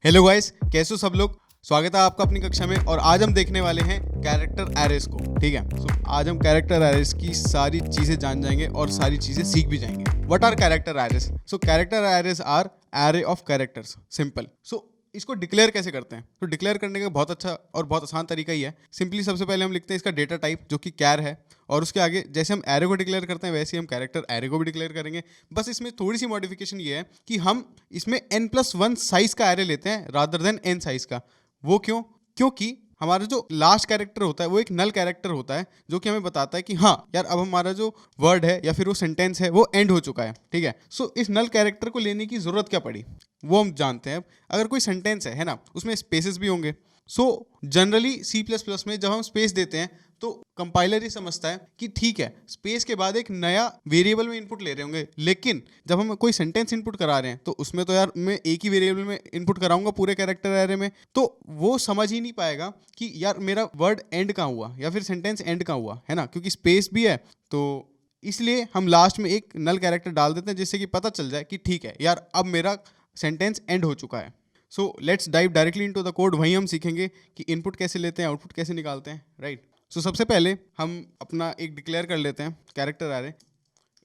Hello guys, कैसे हो सब लोग। स्वागत है आपका अपनी कक्षा में। और आज हम देखने वाले हैं कैरेक्टर एरेस को। ठीक है, सो आज हम कैरेक्टर एरेस की सारी चीजें जान जाएंगे और सारी चीजें सीख भी जाएंगे। What are character arrays? So character arrays are array of characters. Simple. So इसको डिक्लेयर कैसे करते हैं? तो डिक्लेयर करने का बहुत अच्छा और बहुत आसान तरीका ही है। सिंपली सबसे पहले हम लिखते हैं इसका डेटा टाइप जो कि कैर है, और उसके आगे जैसे हम एरे को डिक्लेयर करते हैं वैसे ही हम कैरेक्टर एरे को भी डिक्लेयर करेंगे। बस इसमें थोड़ी सी मॉडिफिकेशन ये है कि हम इसमें n+1 साइज का एरे लेते हैं रादर देन n साइज का। वो क्यों? क्योंकि हमारा जो लास्ट कैरेक्टर होता है वो एक नल कैरेक्टर होता है जो कि हमें बताता है कि हाँ यार, अब हमारा जो वर्ड है या फिर वो सेंटेंस है वो एंड हो चुका है। ठीक है, सो इस नल कैरेक्टर को लेने की जरूरत क्या पड़ी वो हम जानते हैं। अगर कोई सेंटेंस है ना, उसमें स्पेसेस भी होंगे। सो जनरली C++ में जब हम स्पेस देते हैं तो कंपाइलर ही समझता है कि ठीक है, स्पेस के बाद एक नया वेरिएबल में इनपुट ले रहे होंगे। लेकिन जब हम कोई सेंटेंस इनपुट करा रहे हैं तो उसमें तो यार मैं एक ही वेरिएबल में इनपुट कराऊंगा पूरे कैरेक्टर एरे में, तो वो समझ ही नहीं पाएगा कि यार मेरा वर्ड एंड कहाँ हुआ या फिर सेंटेंस एंड कहाँ हुआ, है ना, क्योंकि स्पेस भी है। तो इसलिए हम लास्ट में एक नल कैरेक्टर डाल देते हैं जिससे कि पता चल जाए कि ठीक है यार, अब मेरा सेंटेंस एंड हो चुका है। So let's dive directly into the code. वहीं हम सीखेंगे कि इनपुट कैसे लेते हैं, आउटपुट कैसे निकालते हैं, राइट। सो सबसे पहले हम अपना एक डिक्लेयर कर लेते हैं कैरेक्टर एरे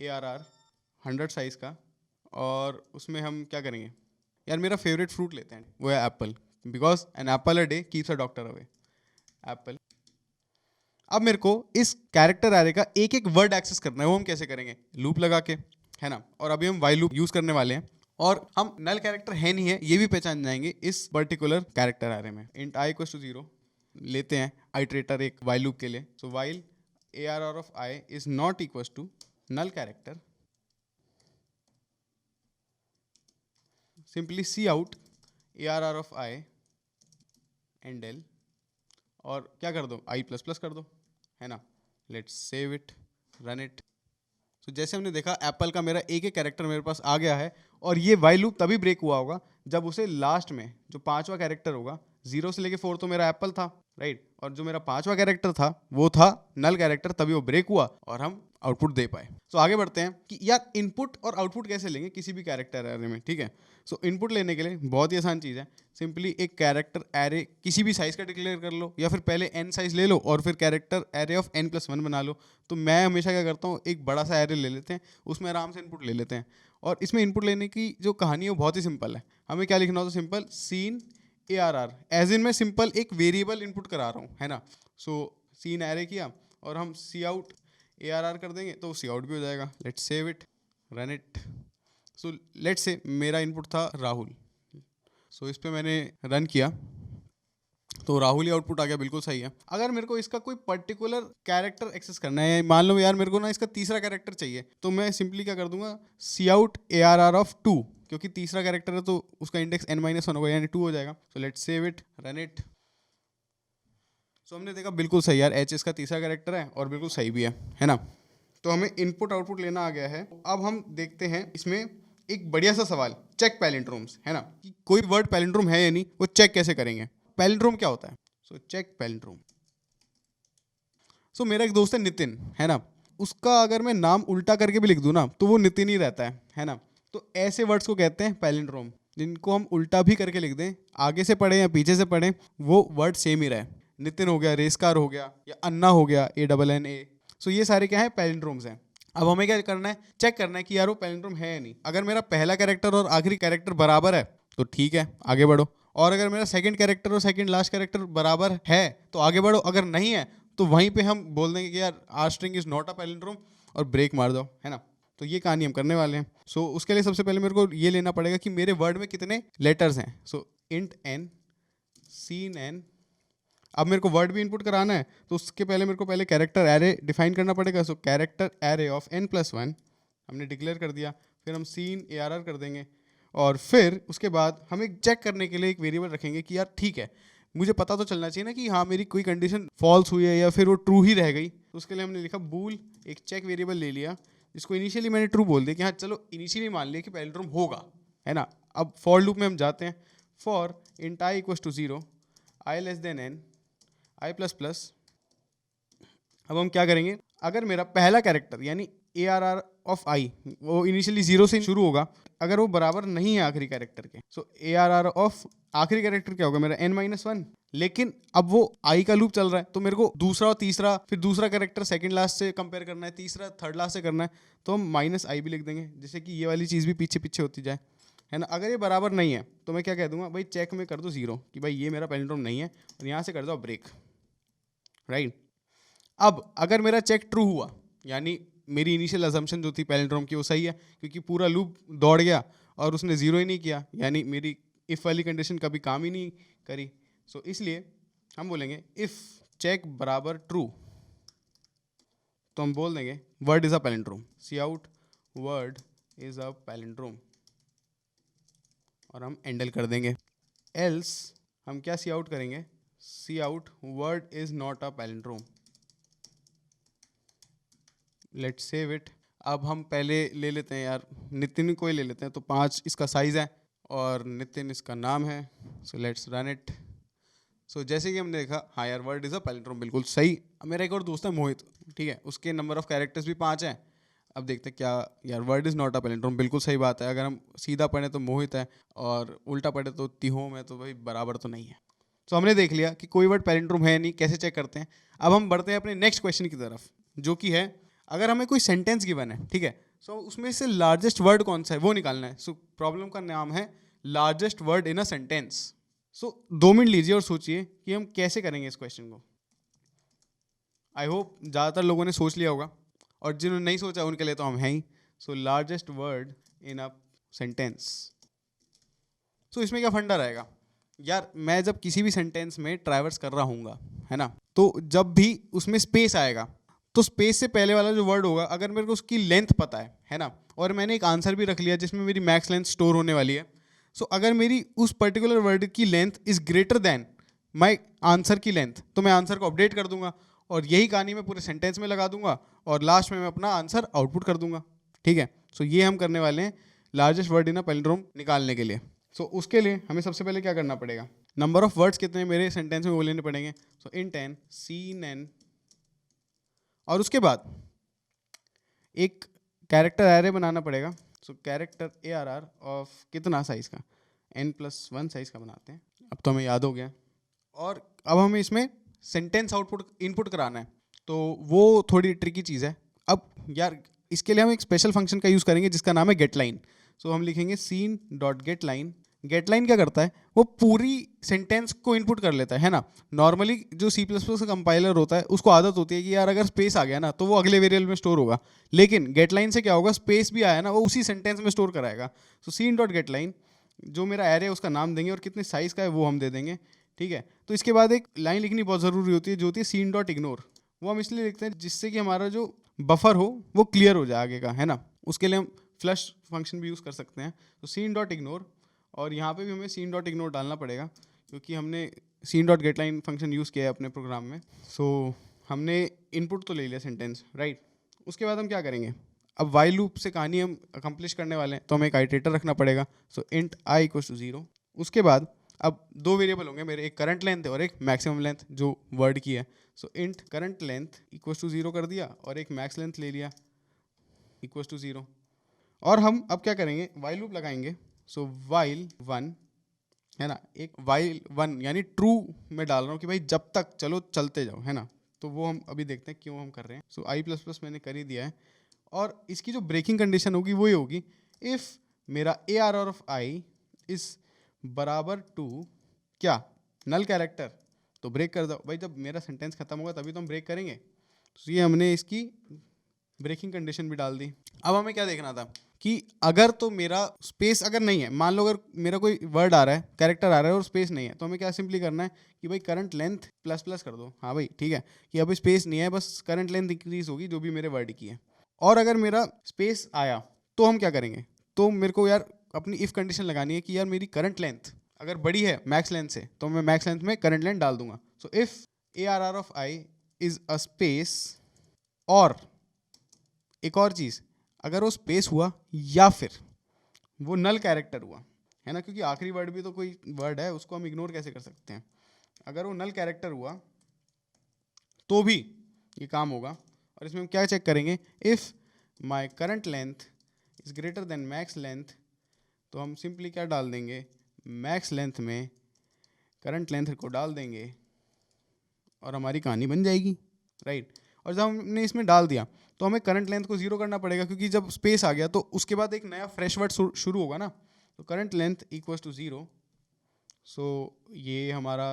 ARR 100 साइज का। और उसमें हम क्या करेंगे, यार मेरा फेवरेट फ्रूट लेते हैं, वो है apple, because an apple a day keeps a doctor away. Apple. अब मेरे को इस कैरेक्टर एरे का एक एक वर्ड एक्सेस करना है। वो हम कैसे करेंगे? लूप लगा के, है ना। और अभी हम वाइल लूप यूज करने वाले हैं और हम नल कैरेक्टर है नहीं है ये भी पहचान जाएंगे इस पर्टिकुलर कैरेक्टर एरे में। इंट i = 0 लेते हैं आइट्रेटर एक वाइल लूप के लिए। So while ARR of i is not equal to null character, simply cout ARR of i and l, और क्या कर दो, i++ कर दो, है ना। Let's save it, run it. तो जैसे हमने देखा एप्पल का मेरा एक एक कैरेक्टर मेरे पास आ गया है। और ये वाइल लूप तभी ब्रेक हुआ होगा जब उसे लास्ट में जो पांचवा कैरेक्टर होगा, 0 से लेके 4 तो मेरा एप्पल था, राइट। और जो मेरा पांचवा कैरेक्टर था वो था नल कैरेक्टर, तभी वो ब्रेक हुआ और हम आउटपुट दे पाए। सो आगे बढ़ते हैं कि यार इनपुट और आउटपुट कैसे लेंगे किसी भी कैरेक्टर एरे में। ठीक है, सो इनपुट लेने के लिए बहुत ही आसान चीज़ है। सिंपली एक कैरेक्टर एरे किसी भी साइज का डिक्लेयर कर लो, या फिर पहले n साइज ले लो और फिर कैरेक्टर एरे ऑफ n+1 बना लो। तो मैं हमेशा क्या करता हूँ, एक बड़ा सा एरे ले लेते हैं, उसमें आराम से इनपुट ले लेते हैं। और इसमें इनपुट लेने की जो कहानी है वो बहुत ही सिंपल है। हमें क्या लिखना हो, तो simple cin ARR, as in मैं सिंपल एक वेरिएबल इनपुट करा रहा हूँ, है ना। सो सीन एरे किया और हम सी आउट ARR कर देंगे तो सी आउट भी हो जाएगा। Let's save it, run it. So let's say मेरा इनपुट था राहुल। सो इस पर मैंने रन किया तो राहुल ही आउटपुट आ गया, बिल्कुल सही है। अगर मेरे को इसका कोई पर्टिकुलर कैरेक्टर एक्सेस करना है, मान लो यार मेरे को ना इसका तीसरा कैरेक्टर चाहिए, तो मैं सिंपली क्या कर दूंगा, सी आउट ARR ऑफ 2, क्योंकि तीसरा कैरेक्टर है तो उसका इंडेक्स n-1 होगा, यानी 2 हो जाएगा। So let's save it, run it. So हमने देखा बिल्कुल सही यार, एच इसका तीसरा कैरेक्टर है और बिल्कुल सही भी है ना। तो हमें इनपुट आउटपुट लेना आ गया है। अब हम देखते हैं इसमें एक बढ़िया सा सवाल, चेक पैलिंड्रोम्स, है ना, कि कोई वर्ड पैलिंड्रोम है या नहीं, वो चेक कैसे करेंगे। पैलिंड्रोम क्या होता है? So check palindrome. सो मेरा एक दोस्त है नितिन, है ना, उसका अगर मैं नाम उल्टा करके भी लिख दूं ना तो वो नितिन ही रहता है ना। तो ऐसे वर्ड्स को कहते हैं पैलिंड्रोम, जिनको हम उल्टा भी करके लिख दें, आगे से पढ़ें या पीछे से पढ़ें, वो वर्ड सेम ही रहे। नितिन हो गया, रेसकार हो गया, या अन्ना हो गया, ANNA। सो ये सारे क्या है, पैलिंड्रोम्स हैं। अब हमें क्या करना है, चेक करना है कि यार वो पैलिंड्रोम है या नहीं। अगर मेरा पहला कैरेक्टर और आखिरी कैरेक्टर बराबर है तो ठीक है, आगे बढ़ो। और अगर मेरा सेकंड कैरेक्टर और सेकंड लास्ट कैरेक्टर बराबर है तो आगे बढ़ो। अगर नहीं है तो वहीं पे हम बोल देंगे कि यार our string is not a palindrome, और ब्रेक मार दो, है ना। तो ये कहानी हम करने वाले हैं। सो उसके लिए सबसे पहले मेरे को ये लेना पड़ेगा कि मेरे वर्ड में कितने लेटर्स हैं। सो इंट n सीन n। अब मेरे को वर्ड भी इनपुट कराना है तो उसके पहले मेरे को पहले कैरेक्टर एरे डिफाइन करना पड़ेगा। सो कैरेक्टर एरे ऑफ n+1 हमने डिक्लेयर कर दिया। फिर हम सीन ARR कर देंगे और फिर उसके बाद हम एक चेक करने के लिए एक वेरिएबल रखेंगे कि यार ठीक है, मुझे पता तो चलना चाहिए ना कि हाँ मेरी कोई कंडीशन फॉल्स हुई है या फिर वो ट्रू ही रह गई। तो उसके लिए हमने लिखा बूल, एक चेक वेरिएबल ले लिया जिसको इनिशियली मैंने ट्रू बोल दिया कि हाँ चलो इनिशियली मान लिया कि पैलिंड्रोम होगा, है ना। अब फॉर लूप में हम जाते हैं। For int i = 0, i n i++। अब हम क्या करेंगे, अगर मेरा पहला कैरेक्टर यानी ARR ऑफ आई, वो इनिशियली 0 से शुरू होगा, अगर वो बराबर नहीं है आखिरी कैरेक्टर के, सो ARR ऑफ आखिरी कैरेक्टर क्या होगा मेरा n-1। लेकिन अब वो आई का लूप चल रहा है, तो मेरे को दूसरा और तीसरा, फिर दूसरा कैरेक्टर सेकंड लास्ट से कंपेयर करना है, तीसरा थर्ड लास्ट से करना है, तो हम -i भी लिख देंगे, जिससे कि ये वाली चीज़ भी पीछे पीछे होती जाए, है ना। अगर ये बराबर नहीं है तो मैं क्या कह दूंगा, भाई चेक में कर दो 0 कि भाई ये मेरा पैलिंड्रोम नहीं है, और यहाँ से कर दो ब्रेक, राइट। अब अगर मेरा चेक ट्रू हुआ, यानी मेरी इनिशियल अजम्पशन जो थी पैलिंड्रोम की वो सही है, क्योंकि पूरा लूप दौड़ गया और उसने 0 ही नहीं किया, यानी मेरी इफ़ वाली कंडीशन कभी काम ही नहीं करी। सो इसलिए हम बोलेंगे इफ़ चेक बराबर ट्रू, तो हम बोल देंगे word is a palindrome, cout word is a palindrome, और हम एंडल कर देंगे। एल्स हम क्या सी आउट करेंगे, cout word is not a palindrome. Let's save it. अब हम पहले ले लेते हैं यार, नितिन को ही ले लेते हैं, तो 5 इसका साइज़ है और नितिन इसका नाम है। So let's run it. So जैसे कि हमने देखा, हाँ यार वर्ड इज़ अ पैलिंड्रोम, बिल्कुल सही। अब मेरा एक और दोस्त है मोहित, ठीक है, उसके नंबर ऑफ कैरेक्टर्स भी 5 हैं। अब देखते हैं क्या, यार word is not a palindrome, बिल्कुल सही बात है। अगर हम सीधा पढ़े तो मोहित है, और उल्टा पढ़े तो तिहोम है, तो भाई बराबर तो नहीं है। तो हमने देख लिया कि कोई वर्ड पैलिंड्रोम है नहीं, कैसे चेक करते हैं। अब हम बढ़ते हैं अपने नेक्स्ट क्वेश्चन की तरफ, जो कि है अगर हमें कोई सेंटेंस गिवन है, ठीक है, सो उसमें से लार्जेस्ट वर्ड कौन सा है वो निकालना है। सो प्रॉब्लम का नाम है largest word in a sentence. So 2 minute लीजिए और सोचिए कि हम कैसे करेंगे इस क्वेश्चन को। आई होप ज़्यादातर लोगों ने सोच लिया होगा, और जिन्होंने नहीं सोचा उनके लिए तो हम हैं ही। So largest word in a sentence. So इसमें क्या फंडा रहेगा यार, मैं जब किसी भी सेंटेंस में ट्रैवर्स कर रहा हूँगा, है ना, तो जब भी उसमें स्पेस आएगा, तो स्पेस से पहले वाला जो वर्ड होगा, अगर मेरे को उसकी लेंथ पता है ना, और मैंने एक आंसर भी रख लिया जिसमें मेरी मैक्स लेंथ स्टोर होने वाली है, सो अगर मेरी उस पर्टिकुलर वर्ड की length is greater than my answer की लेंथ, तो मैं आंसर को अपडेट कर दूंगा, और यही कहानी मैं पूरे सेंटेंस में लगा दूंगा, और लास्ट में मैं अपना आंसर आउटपुट कर दूंगा, ठीक है। सो ये हम करने वाले हैं largest word in a palindrome निकालने के लिए। सो उसके लिए हमें सबसे पहले क्या करना पड़ेगा, नंबर ऑफ वर्ड्स कितने मेरे सेंटेंस में वो लेने पड़ेंगे। सो int n सीन n, और उसके बाद एक कैरेक्टर एरे बनाना पड़ेगा। सो कैरेक्टर ARR ऑफ कितना साइज का, n+1 साइज का बनाते हैं। अब तो हमें याद हो गया, और अब हमें इसमें सेंटेंस आउटपुट इनपुट कराना है, तो वो थोड़ी ट्रिकी चीज़ है। अब यार इसके लिए हम एक स्पेशल फंक्शन का यूज़ करेंगे जिसका नाम है गेटलाइन। सो हम लिखेंगे सीन डॉट गेटलाइन। गेटलाइन क्या करता है, वो पूरी सेंटेंस को इनपुट कर लेता है ना। नॉर्मली जो C++ का कंपाइलर होता है उसको आदत होती है कि यार अगर स्पेस आ गया ना तो वो अगले वेरिएबल में स्टोर होगा, लेकिन गेटलाइन से क्या होगा, स्पेस भी आया ना वो उसी सेंटेंस में स्टोर कराएगा। सो सीन डॉट गेटलाइन, जो मेरा एरे है उसका नाम देंगे, और कितने साइज़ का है वो हम दे देंगे, ठीक है। तो इसके बाद एक लाइन लिखनी बहुत ज़रूरी होती है, जो होती है सीन डॉट इग्नोर। वो हम इसलिए लिखते हैं जिससे कि हमारा जो बफर हो वो क्लियर हो जाए आगे का, है ना। उसके लिए हम फ्लश फंक्शन भी यूज़ कर सकते हैं। तो सीन डॉट इग्नोर, और यहाँ पे भी हमें सीन डॉट इग्नोर डालना पड़ेगा, क्योंकि हमने सीन डॉट गेटलाइन फंक्शन यूज़ किया है अपने प्रोग्राम में। सो हमने इनपुट तो ले लिया सेंटेंस, राइट। उसके बाद हम क्या करेंगे, अब वाइल लूप से कहानी हम अकम्प्लिश करने वाले हैं, तो हमें एक आइटरेटर रखना पड़ेगा। सो इंट i = 0। उसके बाद अब 2 वेरिएबल होंगे मेरे, एक करंट लेंथ और एक मैक्सिमम लेंथ जो वर्ड की है। सो इंट करंट लेंथ = 0 कर दिया, और एक मैक्स लेंथ ले लिया = 0। और हम अब क्या करेंगे, वाइल लूप लगाएंगे। सो वाइल 1, है ना, एक वाइल 1 यानी ट्रू में डाल रहा हूँ कि भाई जब तक चलो चलते जाओ, है ना। तो वो हम अभी देखते हैं क्यों हम कर रहे हैं। सो i++ मैंने कर ही दिया है, और इसकी जो ब्रेकिंग कंडीशन होगी वही होगी, इफ़ मेरा ARR ऑफ i इज़ बराबर टू क्या, नल कैरेक्टर, तो ब्रेक कर दो भाई। जब मेरा सेंटेंस खत्म होगा तभी तो हम ब्रेक करेंगे। तो ये हमने इसकी ब्रेकिंग कंडीशन भी डाल दी। अब हमें क्या देखना था कि अगर तो मेरा स्पेस अगर नहीं है, मान लो अगर मेरा कोई वर्ड आ रहा है, कैरेक्टर आ रहा है और स्पेस नहीं है, तो हमें क्या सिंपली करना है कि भाई करंट लेंथ ++ कर दो। हाँ भाई ठीक है, कि अभी स्पेस नहीं है, बस करंट लेंथ इंक्रीज होगी जो भी मेरे वर्ड की है। और अगर मेरा स्पेस आया तो हम क्या करेंगे, तो मेरे को यार अपनी इफ़ कंडीशन लगानी है कि यार मेरी करंट लेंथ अगर बड़ी है मैक्स लेंथ से, तो मैं मैक्स लेंथ में करंट लेंथ डाल दूंगा। So if ARR of i is a space, और एक और चीज़, अगर वो स्पेस हुआ या फिर वो नल कैरेक्टर हुआ, है ना, क्योंकि आखिरी वर्ड भी तो कोई वर्ड है, उसको हम इग्नोर कैसे कर सकते हैं। अगर वो नल कैरेक्टर हुआ तो भी ये काम होगा। और इसमें हम क्या चेक करेंगे, if my current length is greater than max length, तो हम सिंपली क्या डाल देंगे, मैक्स लेंथ में करंट लेंथ को डाल देंगे और हमारी कहानी बन जाएगी, राइट। और जब हमने इसमें डाल दिया तो हमें करंट लेंथ को जीरो करना पड़ेगा, क्योंकि जब स्पेस आ गया तो उसके बाद एक नया फ्रेश वर्ड शुरू होगा ना, तो current length equals to zero. So ये हमारा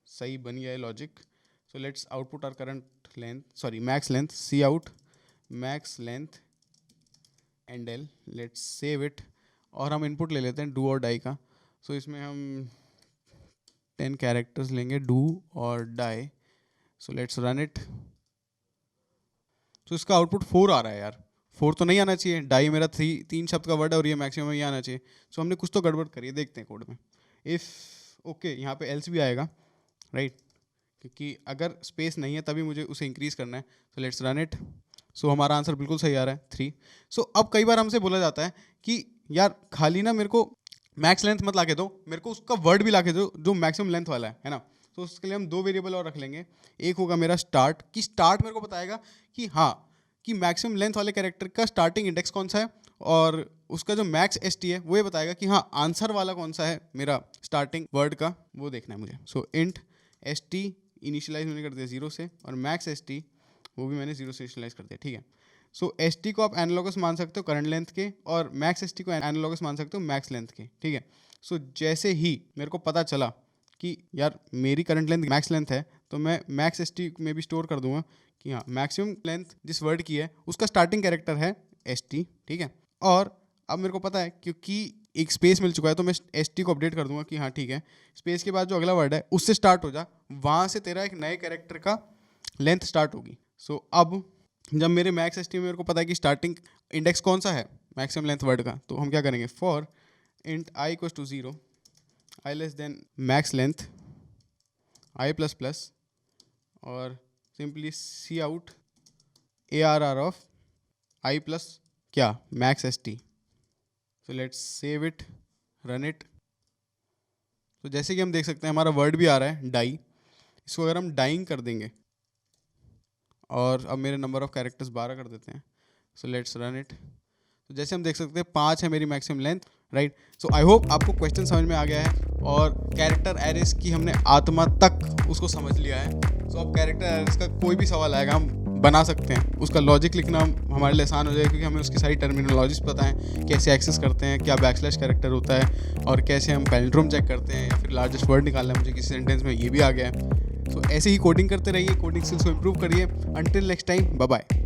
सही बन गया है logic. So let's output our current length, sorry max length, cout max length and L, let's save it. और हम इनपुट ले लेते हैं डू और डाई का। सो इसमें हम 10 कैरेक्टर्स लेंगे, डू और die. So let's run it. तो इसका आउटपुट 4 आ रहा है यार, 4 तो नहीं आना चाहिए, डाई मेरा 3 शब्द का वर्ड है और ये मैक्सिमम ये आना चाहिए। सो हमने कुछ तो गड़बड़ करी है, देखते हैं कोड में। इफ़ ओके, यहाँ पे एल्स भी आएगा, राइट, क्योंकि अगर स्पेस नहीं है तभी मुझे उसे इंक्रीज़ करना है। So let's run it. So हमारा आंसर बिल्कुल सही आ रहा है 3। सो अब कई बार हमसे बोला जाता है कि यार खाली ना मेरे को मैक्स लेंथ मत ला के दो, मेरे को उसका वर्ड भी ला के दो जो मैक्सिमम लेंथ वाला है ना। तो उसके लिए हम 2 वेरिएबल और रख लेंगे। एक होगा मेरा स्टार्ट, कि स्टार्ट मेरे को बताएगा कि हाँ कि मैक्सिमम लेंथ वाले कैरेक्टर का स्टार्टिंग इंडेक्स कौन सा है, और उसका जो मैक्स एसटी है वो ये बताएगा कि हाँ आंसर वाला कौन सा है मेरा स्टार्टिंग वर्ड का, वो देखना है मुझे। सो इंट एसटी इनिशियलाइज मैंने कर दिया 0 से, और मैक्स एसटी वो भी मैंने 0 से इनिशियलाइज कर दिया, ठीक है। सो एसटी को आप एनालॉगस मान सकते हो करंट लेंथ के, और मैक्स एसटी को एनालॉगस मान सकते हो मैक्स लेंथ के, ठीक है। सो जैसे ही मेरे को पता चला कि यार मेरी करंट लेंथ मैक्स लेंथ है, तो मैं मैक्स एसटी में भी स्टोर कर दूंगा कि हाँ मैक्सिमम लेंथ जिस वर्ड की है उसका स्टार्टिंग कैरेक्टर है एसटी, ठीक है। और अब मेरे को पता है क्योंकि एक स्पेस मिल चुका है, तो मैं एसटी को अपडेट कर दूंगा कि हाँ ठीक है, स्पेस के बाद जो अगला वर्ड है उससे स्टार्ट हो जा, वहाँ से तेरा एक नए कैरेक्टर का लेंथ स्टार्ट होगी। सो अब जब मेरे मैक्स एसटी में मेरे को पता है कि स्टार्टिंग इंडेक्स कौन सा है मैक्सिमम लेंथ वर्ड का, तो हम क्या करेंगे, for int I equals to 0, I less than max length I plus plus, और simply cout A R R of I plus क्या max S T. So let's save it, run it. तो जैसे कि हम देख सकते हैं हमारा वर्ड भी आ रहा है डाई। इसको अगर हम डाइंग कर देंगे, और अब मेरे नंबर ऑफ कैरेक्टर्स 12 कर देते हैं। सो लेट्स रन इट। तो जैसे हम देख सकते हैं 5 है मेरी maximum length, right. So I hope आपको क्वेश्चन समझ में आ गया है और कैरेक्टर एरेस की हमने आत्मा तक उसको समझ लिया है। सो अब कैरेक्टर एरेस का कोई भी सवाल आएगा हम बना सकते हैं, उसका लॉजिक लिखना हमारे लिए आसान हो जाएगा, क्योंकि हमें उसकी सारी टर्मिनोलॉजीज पता है, कैसे एक्सेस करते हैं, क्या बैकस्लैश कैरेक्टर होता है, और कैसे हम पैलिंड्रोम चेक करते हैं, या फिर लार्जेस्ट वर्ड निकालना है मुझे किसी सेंटेंस में, ये भी आ गया है। सो ऐसे ही कोडिंग करते रहिए, कोडिंग स्किल्स को इम्प्रूव करिए। Until next time, bye bye.